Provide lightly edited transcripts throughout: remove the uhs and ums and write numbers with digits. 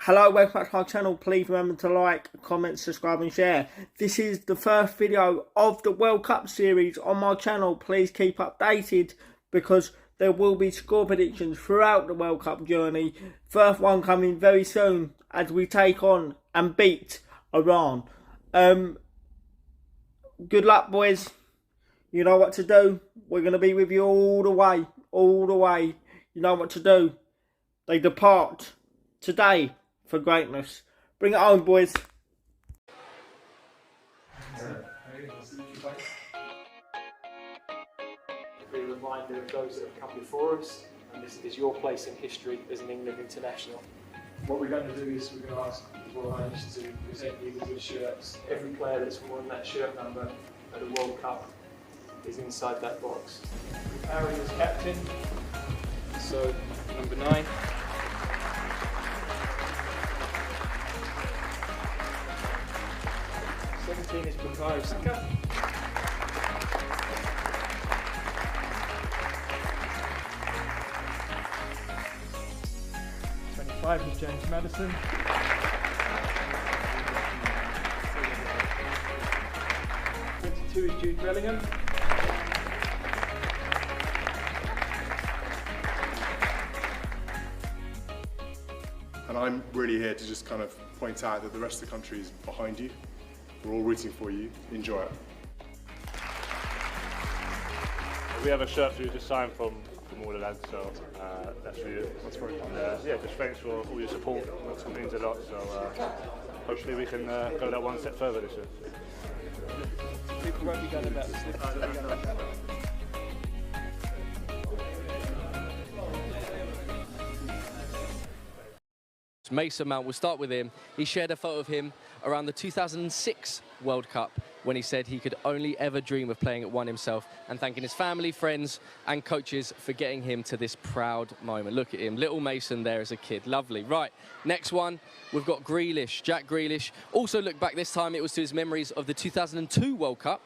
Hello, welcome back to our channel. Please remember to like, comment, subscribe and share. This is the first video of the World Cup series on my channel. Please keep updated because there will be score predictions throughout the World Cup journey. First one coming very soon as we take on and beat Iran. Good luck, boys. You know what to do. We're going to be with you all the way. All the way. You know what to do. They depart today for greatness. Bring it home, boys. Be reminded of those that have come before us, and this is your place in history as an England international. What we're going to do is we're going to ask the Royal Highness to present you with your shirts. Every player that's worn that shirt number at the World Cup is inside that box. Harry is captain, so number 9. Is Bukayo Saka. 25 is James Maddison. 22 is Jude Bellingham. And I'm really here to just kind of point out that the rest of the country is behind you. We're all rooting for you. Enjoy it. We have a shirt for you to sign from all the lads, so that's for you. Yeah, just thanks for all your support. It means a lot. So hopefully we can go that one step further this year. People won't be going about this. Mason Mount, we'll start with him. He shared a photo of him around the 2006 World Cup when he said he could only ever dream of playing at one himself, and thanking his family, friends and coaches for getting him to this proud moment. Look at him, little Mason there as a kid, lovely. Right, next one, we've got Grealish, Jack Grealish. Also look back this time, it was to his memories of the 2002 World Cup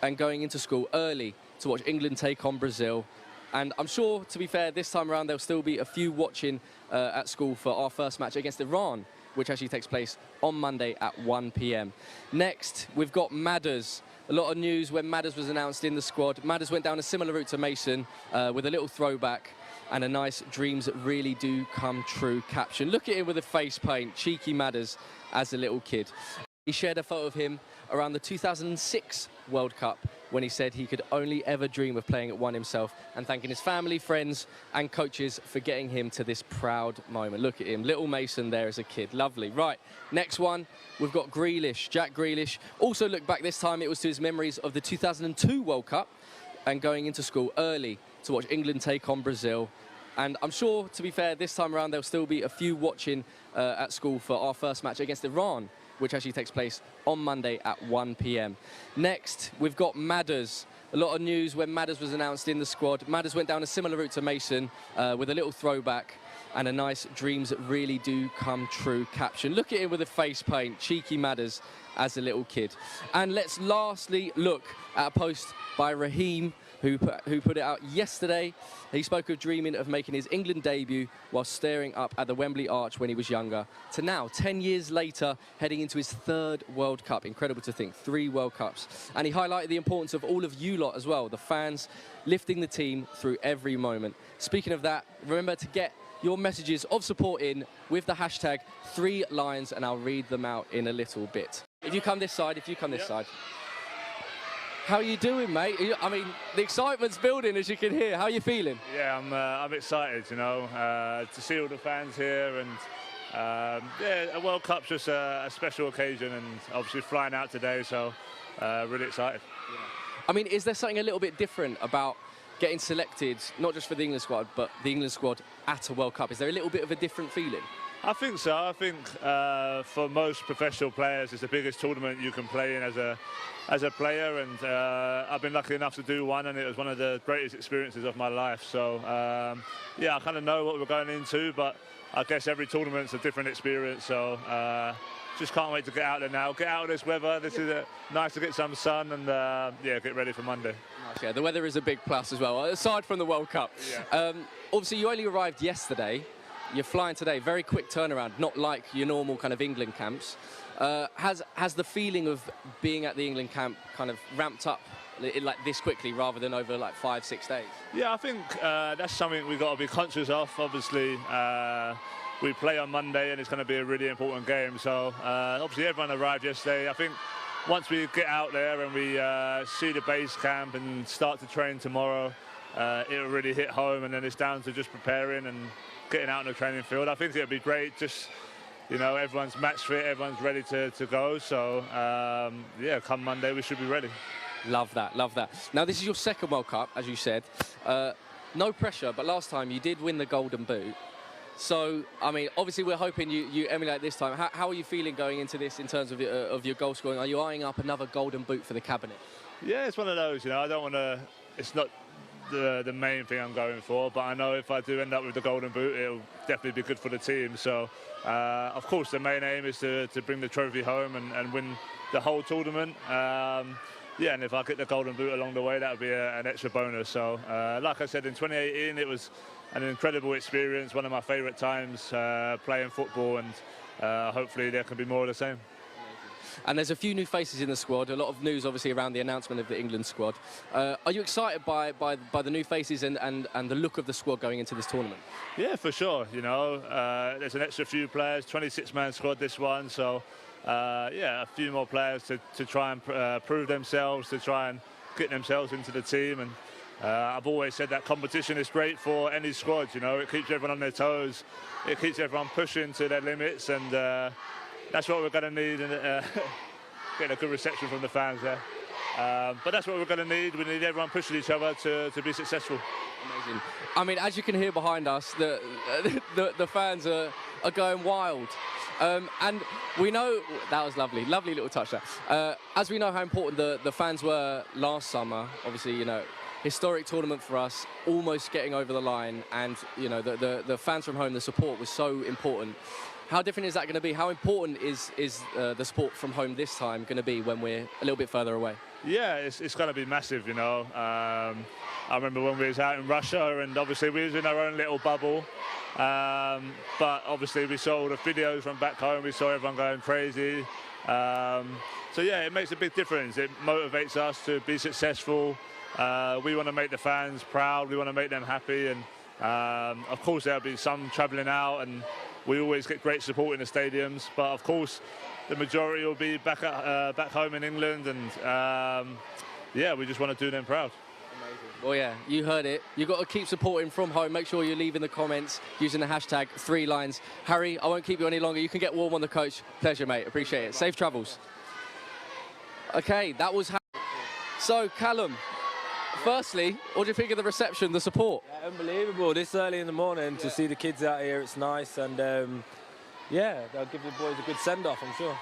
and going into school early to watch England take on Brazil. And I'm sure, to be fair, this time around there'll still be a few watching at school for our first match against Iran, which actually takes place on Monday at 1 p.m. Next, we've got Madders. A lot of news when Madders was announced in the squad. Madders went down a similar route to Mason with a little throwback and a nice "dreams really do come true" caption. Look at him with the face paint, cheeky Madders as a little kid. He shared a photo of him around the 2006 World Cup when he said he could only ever dream of playing at one himself, and thanking his family, friends and coaches for getting him to this proud moment. Look at him, little Mason there as a kid, lovely. Right, next one, we've got Grealish, Jack Grealish. Also look back this time, it was to his memories of the 2002 World Cup and going into school early to watch England take on Brazil. And I'm sure, to be fair, this time around there'll still be a few watching at school for our first match against Iran, which actually takes place on Monday at 1 p.m. Next, we've got Madders. A lot of news when Madders was announced in the squad. Madders went down a similar route to Mason with a little throwback and a nice "dreams really do come true" caption. Look at him with the face paint, cheeky Madders as a little kid. And let's lastly look at a post by Raheem, who put it out yesterday. He spoke of dreaming of making his England debut while staring up at the Wembley Arch when he was younger, to now, 10 years later, heading into his 3rd World Cup. Incredible to think, 3 World Cups. And he highlighted the importance of all of you lot as well, the fans lifting the team through every moment. Speaking of that, remember to get your messages of support in with the hashtag 3Lions, and I'll read them out in a little bit. If you come this side, this side. How are you doing, mate? I mean, the excitement's building, as you can hear. How are you feeling? Yeah, I'm excited, you know, to see all the fans here, and yeah, a World Cup's just a special occasion, and obviously flying out today, so really excited. Yeah. I mean, is there something a little bit different about getting selected, not just for the England squad, but the England squad at a World Cup? Is there a little bit of a different feeling? I think so. I think for most professional players, it's the biggest tournament you can play in as a player, and I've been lucky enough to do one, and it was one of the greatest experiences of my life. So yeah, I kind of know what we're going into, but I guess every tournament's a different experience. So just can't wait to get out there now. Get out of this weather. This is nice to get some sun, and yeah, get ready for Monday. Nice, yeah, the weather is a big plus as well, aside from the World Cup. Yeah. Obviously, you only arrived yesterday. You're flying today, very quick turnaround, not like your normal kind of England camps. Has the feeling of being at the England camp kind of ramped up like this quickly rather than over like 5-6 days? Yeah, I think that's something we've got to be conscious of. Obviously, we play on Monday and it's going to be a really important game. So obviously everyone arrived yesterday. I think once we get out there and we see the base camp and start to train tomorrow, it'll really hit home, and then it's down to just preparing and getting out on the training field. I think it'll be great. Just, you know, everyone's match fit, everyone's ready to go. So yeah, come Monday we should be ready. Love that, love that. Now this is your second World Cup, as you said. No pressure, but last time you did win the Golden Boot. So, I mean, obviously we're hoping you emulate this time. How are you feeling going into this in terms of your goal scoring? Are you eyeing up another Golden Boot for the cabinet? Yeah, it's one of those, you know, I don't want to, it's not the main thing I'm going for, but I know if I do end up with the Golden Boot, it'll definitely be good for the team. So, of course, the main aim is to bring the trophy home and win the whole tournament. Yeah, and if I get the Golden Boot along the way, that would be an extra bonus. So, like I said, in 2018, it was an incredible experience, one of my favourite times playing football, and hopefully there can be more of the same. And there's a few new faces in the squad, a lot of news obviously around the announcement of the England squad. Are you excited by the new faces and the look of the squad going into this tournament? Yeah, for sure. You know, there's an extra few players, 26-man squad this one, so yeah, a few more players to try and prove themselves, to try and get themselves into the team. And I've always said that competition is great for any squad. You know, it keeps everyone on their toes, it keeps everyone pushing to their limits, and that's what we're going to need, and getting a good reception from the fans there. But that's what we're going to need. We need everyone pushing each other to be successful. Amazing. I mean, as you can hear behind us, the fans are going wild. And we know, that was lovely little touch there. As we know how important the fans were last summer, obviously, you know, historic tournament for us, almost getting over the line, and you know the fans from home, the support was so important. How different is that going to be? How important is the support from home this time going to be when we're a little bit further away? Yeah, it's going to be massive, you know. I remember when we was out in Russia, and obviously we was in our own little bubble. But obviously we saw all the videos from back home, we saw everyone going crazy. So yeah, it makes a big difference. It motivates us to be successful. We want to make the fans proud, we want to make them happy, and of course there'll be some travelling out, and we always get great support in the stadiums, but of course the majority will be back home in England, and yeah, we just want to do them proud. Well, yeah, you heard it. You've got to keep supporting from home. Make sure you leave in the comments using the hashtag 3lines. Harry, I won't keep you any longer. You can get warm on the coach. Pleasure, mate. Appreciate it. Safe travels. Okay, that was Harry. So, Callum, firstly, what do you think of the reception, the support? Yeah, unbelievable. This early in the morning to see the kids out here, it's nice. And, yeah, they'll give the boys a good send-off, I'm sure.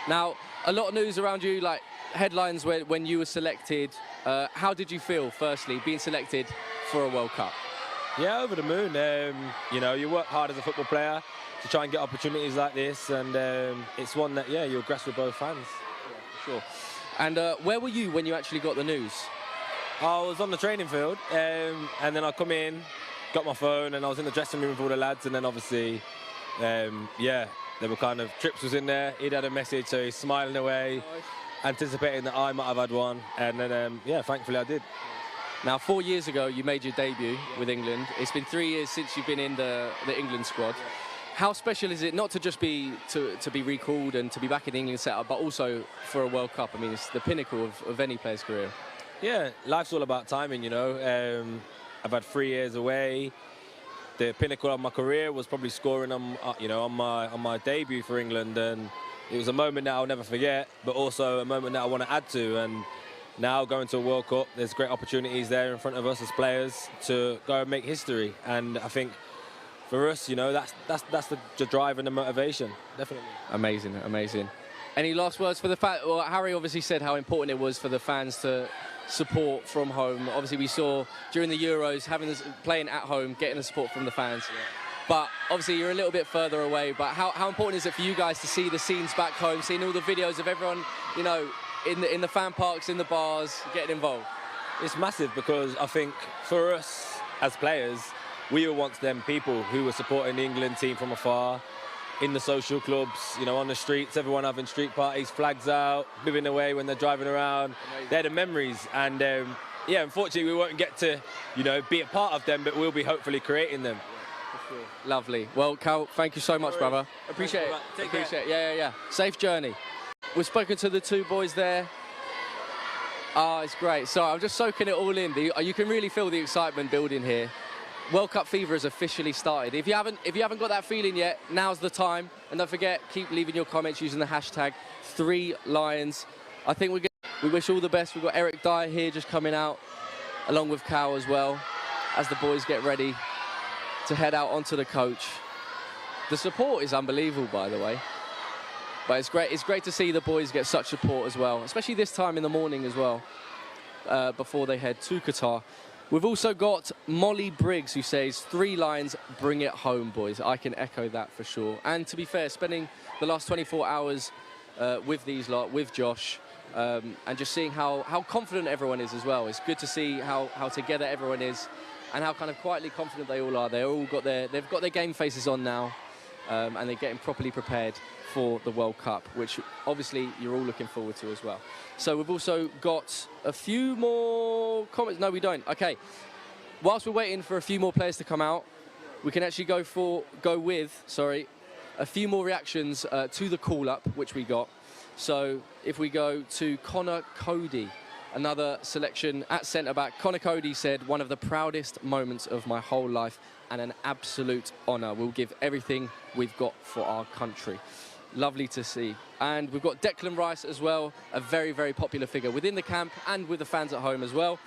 Now, a lot of news around you, like headlines when you were selected. How did you feel, firstly, being selected for a World Cup? Yeah, over the moon. You know, you work hard as a football player to try and get opportunities like this, and it's one that, yeah, you'll grasp with both hands. Yeah, for sure. And where were you when you actually got the news? I was on the training field, and then I come in, got my phone, and I was in the dressing room with all the lads, and then obviously, yeah, there were kind of, Trips was in there, he'd had a message, so he's smiling away, anticipating that I might have had one, and then, yeah, thankfully I did. Now, 4 years ago, you made your debut with England. It's been 3 years since you've been in the England squad. How special is it not to just be to be recalled and to be back in the England setup, but also for a World Cup? I mean, it's the pinnacle of any player's career. Yeah, life's all about timing, you know. I've had 3 years away. The pinnacle of my career was probably scoring on, you know, on my debut for England, and it was a moment that I'll never forget, but also a moment that I want to add to. And now going to a World Cup, there's great opportunities there in front of us as players to go and make history. And I think for us, you know, that's the drive and the motivation, definitely. Amazing, amazing. Any last words for the fact? Well, Harry obviously said how important it was for the fans to support from home. Obviously, we saw during the Euros playing at home, getting the support from the fans. Yeah. But obviously, you're a little bit further away. But how important is it for you guys to see the scenes back home, seeing all the videos of everyone, you know, in the fan parks, in the bars, getting involved? It's massive, because I think for us as players, we were once them people who were supporting the England team from afar, in the social clubs, you know, on the streets, everyone having street parties, flags out, bibbing away when they're driving around. They're the memories, and yeah, unfortunately we won't get to, you know, be a part of them, but we'll be hopefully creating them. Lovely. Well, Cal, thank you so much, brother. Appreciate it. Take care. Appreciate it. Yeah. Safe journey. We've spoken to the two boys there. Oh, it's great. So I'm just soaking it all in. You can really feel the excitement building here. World Cup fever has officially started. If you haven't got that feeling yet, now's the time. And don't forget, keep leaving your comments using the hashtag 3Lions. I think we wish all the best. We've got Eric Dyer here just coming out, along with Cal as well, as the boys get ready to head out onto the coach. The support is unbelievable, by the way. But it's great. It's great to see the boys get such support as well, especially this time in the morning as well, before they head to Qatar. We've also got Molly Briggs, who says, 3 Lions, bring it home, boys. I can echo that for sure. And to be fair, spending the last 24 hours with these lot, with Josh, and just seeing how confident everyone is as well. It's good to see how together everyone is and how kind of quietly confident they all are. They've got their game faces on now, and they're getting properly prepared for the World Cup, which obviously you're all looking forward to as well. So we've also got a few more comments. No, we don't. Okay. Whilst we're waiting for a few more players to come out, we can actually go with a few more reactions to the call-up, which we got. So if we go to Connor Cody, another selection at centre-back. Connor Cody said, one of the proudest moments of my whole life and an absolute honour. We'll give everything we've got for our country. Lovely to see. And we've got Declan Rice as well, a very, very popular figure within the camp and with the fans at home as well.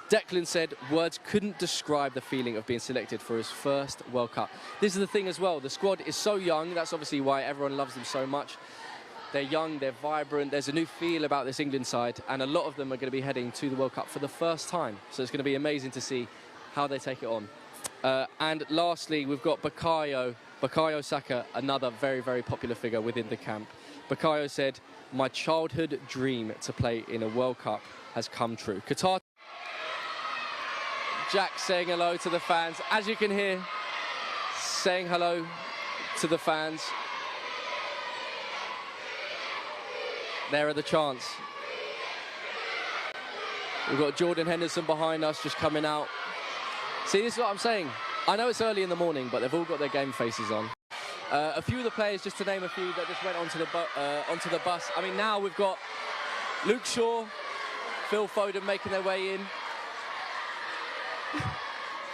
Declan said, words couldn't describe the feeling of being selected for his first World Cup. This is the thing as well, the squad is so young, that's obviously why everyone loves them so much. They're young, they're vibrant, there's a new feel about this England side, and a lot of them are going to be heading to the World Cup for the first time. So it's going to be amazing to see how they take it on. And lastly, we've got Bukayo Saka, another very, very popular figure within the camp. Bukayo said, my childhood dream to play in a World Cup has come true. Qatar. Jack saying hello to the fans. As you can hear, saying hello to the fans. There are the chants. We've got Jordan Henderson behind us just coming out. See, this is what I'm saying. I know it's early in the morning, but they've all got their game faces on. A few of the players, just to name a few, that just went onto the bus. I mean, now we've got Luke Shaw, Phil Foden making their way in.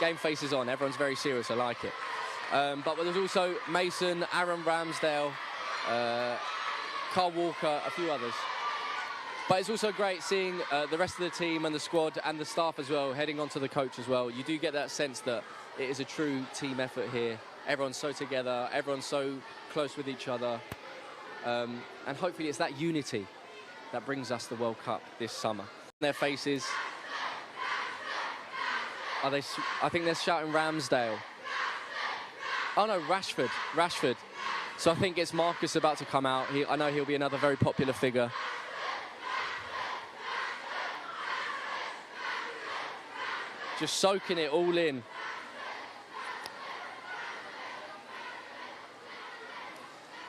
Game faces on. Everyone's very serious. I like it. But there's also Mason, Aaron Ramsdale, Carl Walker, a few others. But it's also great seeing the rest of the team and the squad and the staff as well heading onto the coach as well. You do get that sense that it is a true team effort here. Everyone's so together, everyone's so close with each other. And hopefully it's that unity that brings us the World Cup this summer. Their faces. I think they're shouting Ramsdale. Oh no, Rashford. So I think it's Marcus about to come out. I know he'll be another very popular figure. Just soaking it all in.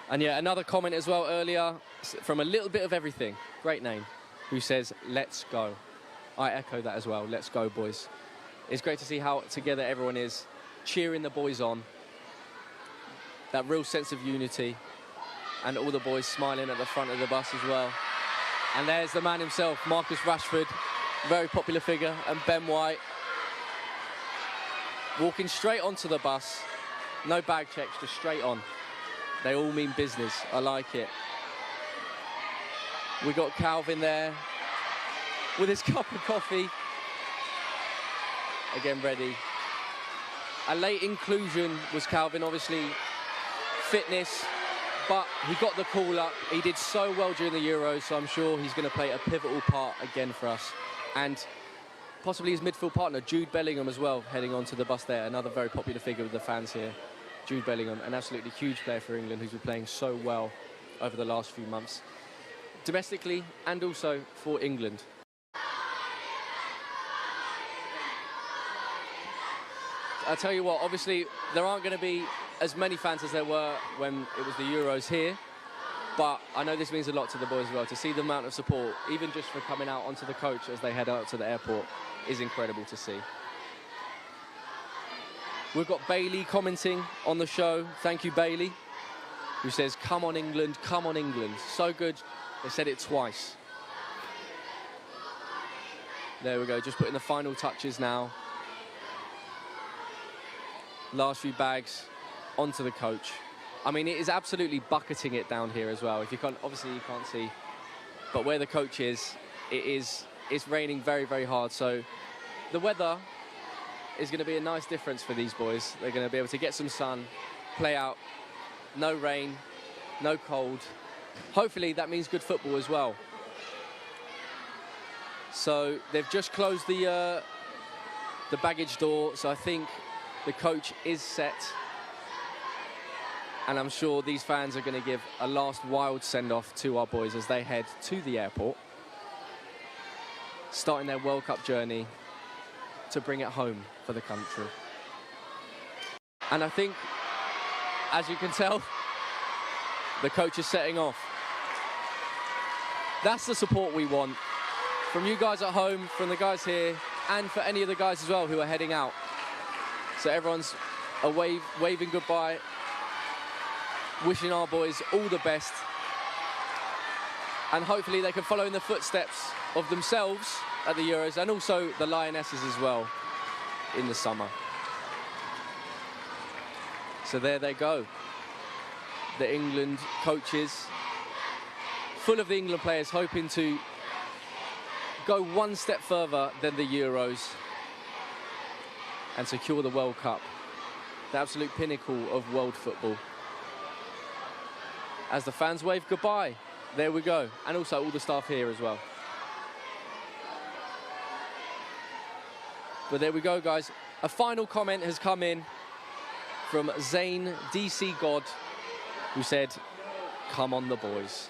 And yeah, another comment as well earlier from a little bit of everything. Great name. Who says, let's go. I echo that as well. Let's go, boys. It's great to see how together everyone is, cheering the boys on. That real sense of unity. And all the boys smiling at the front of the bus as well. And there's the man himself, Marcus Rashford, very popular figure, and Ben White. Walking straight onto the bus. No bag checks, just straight on. They all mean business. I like it. We got Calvin there with his cup of coffee. Again, ready. A late inclusion was Calvin, obviously fitness, but he got the call up. He did so well during the Euros, so I'm sure he's going to play a pivotal part again for us. And possibly his midfield partner, Jude Bellingham as well, heading onto the bus there. Another very popular figure with the fans here. Jude Bellingham, an absolutely huge player for England who's been playing so well over the last few months, domestically and also for England. I tell you what, obviously there aren't going to be as many fans as there were when it was the Euros here, but I know this means a lot to the boys as well. To see the amount of support, even just for coming out onto the coach as they head out to the airport, is incredible to see. We've got Bailey commenting on the show. Thank you, Bailey, who says, "Come on, England, come on, England." So good, they said it twice. There we go, just putting the final touches now. Last few bags onto the coach. I mean, it is absolutely bucketing it down here as well. If you can't, obviously you can't see, but where the coach is, it's raining very, very hard. So the weather is going to be a nice difference for these boys. They're going to be able to get some sun, play out, no rain, no cold. Hopefully that means good football as well. So they've just closed the baggage door, so I think the coach is set. And I'm sure these fans are going to give a last wild send-off to our boys as they head to the airport, starting their World Cup journey to bring it home for the country. And I think, as you can tell, the coach is setting off. That's the support we want from you guys at home, from the guys here, and for any of the guys as well who are heading out. So everyone's waving goodbye, wishing our boys all the best, and hopefully they can follow in the footsteps of themselves at the Euros and also the Lionesses as well in the summer. So there they go, the England coaches, full of the England players, hoping to go one step further than the Euros and secure the World Cup, the absolute pinnacle of world football. As the fans wave goodbye, there we go, and also all the staff here as well. But there we go, guys. A final comment has come in from Zane DC God, who said, "Come on the boys."